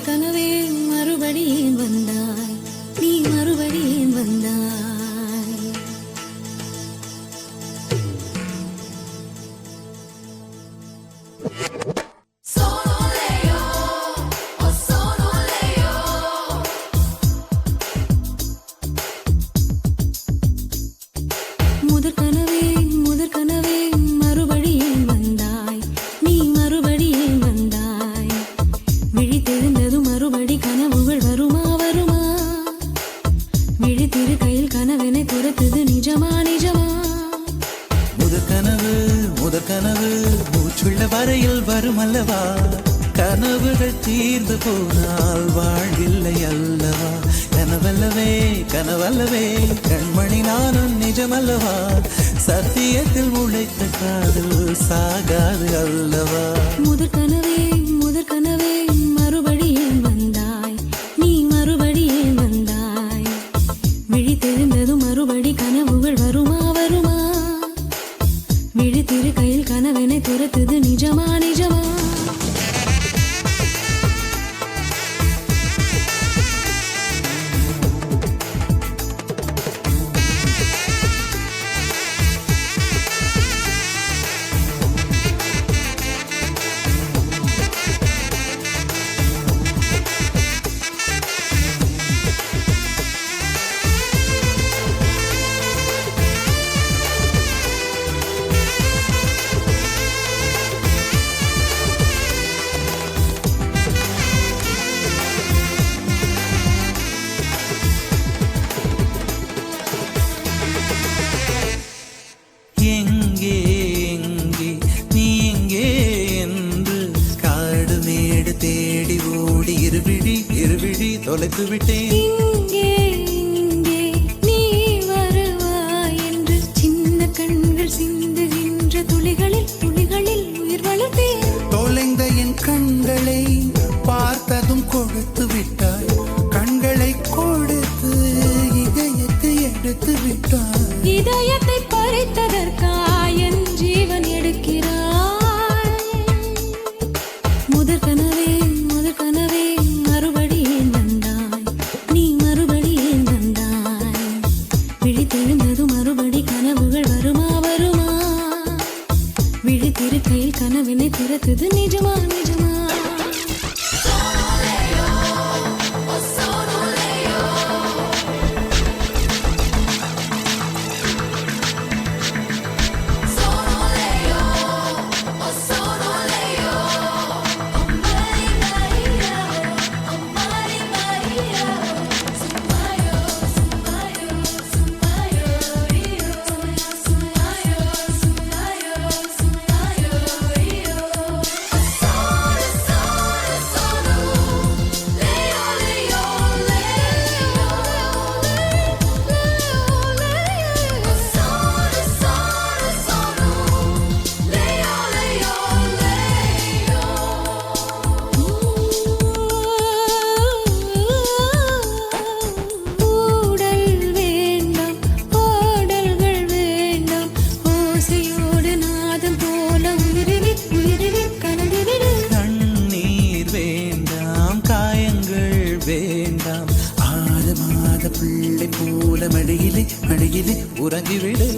முதற் கனவே மறுபடியும் வந்தாய், நீ மறுபடியும் வந்தாய். முதற் கனவே முதற் கனவே மறுபடியும் வந்தாய், நீ மறுபடியும் வந்தாய். விழித்தெழுந்ததும் மறுபடி கனவுகள் வருமா வருமா? விழித்திரு கையில் கனவினை துரத்துது நிஜமா நிஜமா? முதற் கனவு மூச்சுள்ள வரையில் வரும் அல்லவா? கனவுகள் தீர்ந்து போனால் வாழ்வில்லை அல்லவா? கனவல்லவே கனவல்லவே கண்மணி நானும் நிஜமல்லவா? சத்தியத்தில் உழைத்த காதல் சாகாது அல்லவா? முதற் கனவே முதற் கனவே மறுபடியும் வந்தாய், நீ மறுபடியும் வந்தாய். விழித்தெழுந்ததும் மறுபடி கனவுகள் வருமா வருமா? விழித்திரு கையில் கனவினை துரத்துது நிஜமா நிஜமா? எங்கே எங்கே நீ எங்கே என்று காடு மேடு தேடி ஓடி இருவிழி தொலைத்து விட்டேன். இங்கே இங்கே நீ வருவாய் என்று சின்ன கண்கள் சிந்துகின்ற துளிகளில் துளிகளில் உயிர் வளர்த்தேன். தொலைந்த என் கண்களை பார்த்ததும் கொடுத்து விட்டாய். கண்களை கொடுத்து இதயத்தை எடுத்து விட்டாய். இதயத்தை பறித்ததற்காய் என் ஜீவன் எடுக்கிறாய். முதற் கனவே மறுபடியும் வந்தாய், நீ மறுபடியும் வந்தாய். விழித்தெழுந்ததும் மறுபடி கனவுகள் வருமா வருமா? விழித்திரு கையில் கனவினை துரத்துது நிஜமா நிஜமா? வேண்டாம் 6 மாத பிள்ளை போல மடியிலே உறங்கிவிடு.